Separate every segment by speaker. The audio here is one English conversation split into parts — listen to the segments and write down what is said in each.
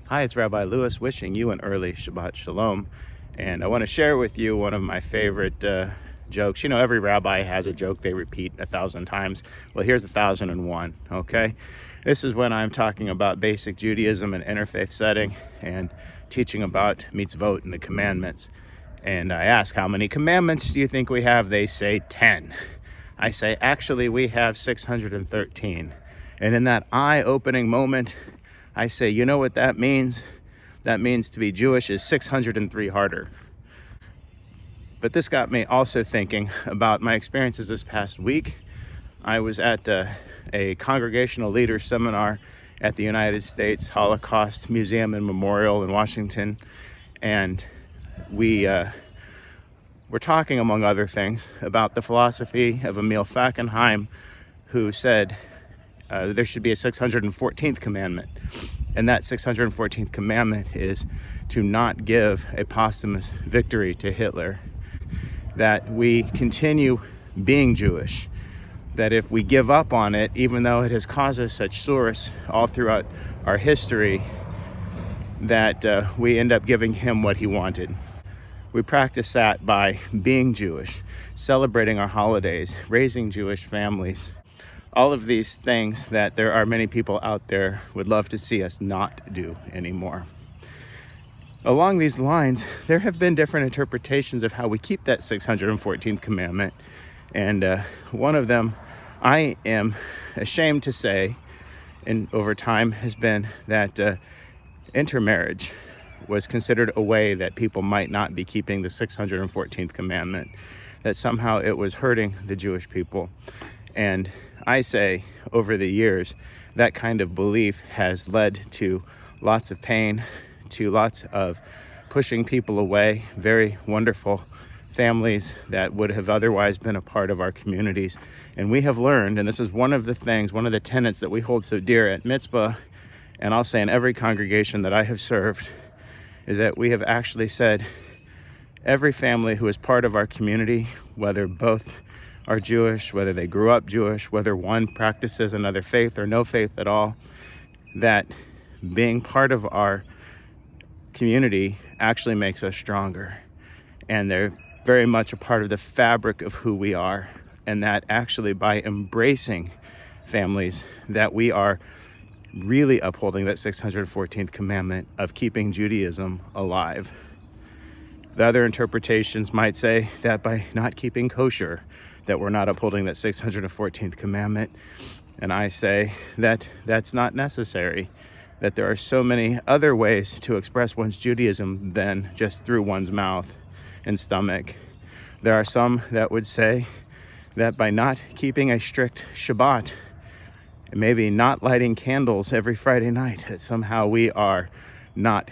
Speaker 1: Hi, it's Rabbi Lewis wishing you an early Shabbat shalom. And I want to share with you one of my favorite jokes. You know, every rabbi has a joke they repeat 1,000 times. Well, here's 1,001, okay? This is when I'm talking about basic Judaism and interfaith setting and teaching about mitzvot and the commandments. And I ask, how many commandments do you think we have? They say 10. I say, actually, we have 613. And in that eye-opening moment, I say, you know what that means? That means to be Jewish is 603 harder. But this got me also thinking about my experiences this past week. I was at a congregational leaders seminar at the United States Holocaust Museum and Memorial in Washington. And we were talking, among other things, about the philosophy of Emil Fackenheim, who said there should be a 614th commandment. And that 614th commandment is to not give a posthumous victory to Hitler. That we continue being Jewish. That if we give up on it, even though it has caused us such sores all throughout our history, that we end up giving him what he wanted. We practice that by being Jewish, celebrating our holidays, raising Jewish families. All of these things that there are many people out there would love to see us not do anymore. Along these lines, there have been different interpretations of how we keep that 614th commandment. And one of them, I am ashamed to say, and over time has been that intermarriage was considered a way that people might not be keeping the 614th commandment, that somehow it was hurting the Jewish people. And I say, over the years, that kind of belief has led to lots of pain, to lots of pushing people away, very wonderful families that would have otherwise been a part of our communities. And we have learned, and this is one of the things, one of the tenets that we hold so dear at Mitzvah, and I'll say in every congregation that I have served, is that we have actually said every family who is part of our community, whether both are Jewish, whether they grew up Jewish, whether one practices another faith or no faith at all, that being part of our community actually makes us stronger. And they're very much a part of the fabric of who we are. And that actually by embracing families, that we are really upholding that 614th commandment of keeping Judaism alive. The other interpretations might say that by not keeping kosher, that we're not upholding that 614th commandment. And I say that that's not necessary, that there are so many other ways to express one's Judaism than just through one's mouth and stomach. There are some that would say that by not keeping a strict Shabbat, and maybe not lighting candles every Friday night, that somehow we are not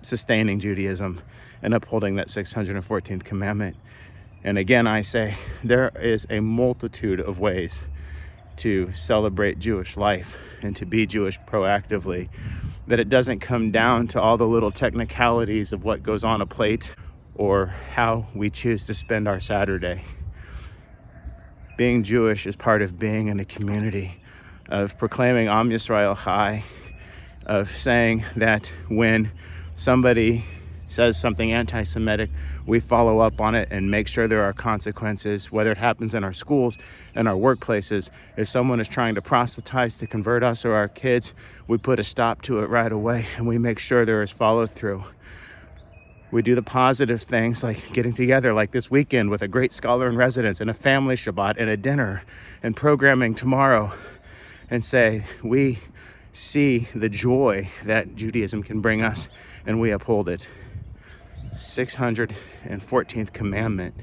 Speaker 1: sustaining Judaism and upholding that 614th commandment. And again, I say there is a multitude of ways to celebrate Jewish life and to be Jewish proactively, that it doesn't come down to all the little technicalities of what goes on a plate or how we choose to spend our Saturday. Being Jewish is part of being in a community, of proclaiming Am Yisrael Chai, of saying that when somebody says something anti-Semitic, we follow up on it and make sure there are consequences, whether it happens in our schools and our workplaces. If someone is trying to proselytize to convert us or our kids, we put a stop to it right away and we make sure there is follow through. We do the positive things like getting together like this weekend with a great scholar in residence and a family Shabbat and a dinner and programming tomorrow, and say we see the joy that Judaism can bring us and we uphold it. 614th commandment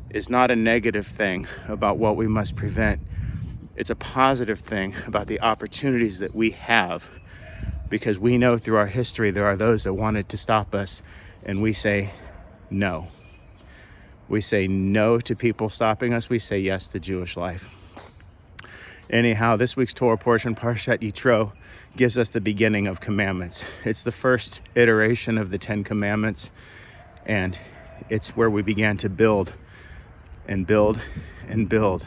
Speaker 1: is not a negative thing about what we must prevent. It's a positive thing about the opportunities that we have, because we know through our history there are those that wanted to stop us, and we say no. We say no to people stopping us. We say yes to Jewish life. Anyhow, this week's Torah portion, PARASHAT YITRO, gives us the beginning of commandments. It's the first iteration of the 10 commandments, and it's where we began to build and build and build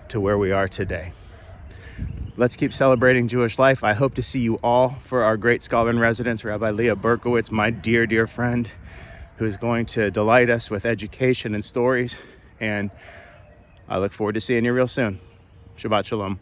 Speaker 1: to where we are today. let's keep celebrating Jewish life. I hope to see you all for our great scholar in residence, Rabbi Leah Berkowitz, my dear, dear friend, who is going to delight us with education and stories. And I look forward to seeing you real soon. Shabbat Shalom.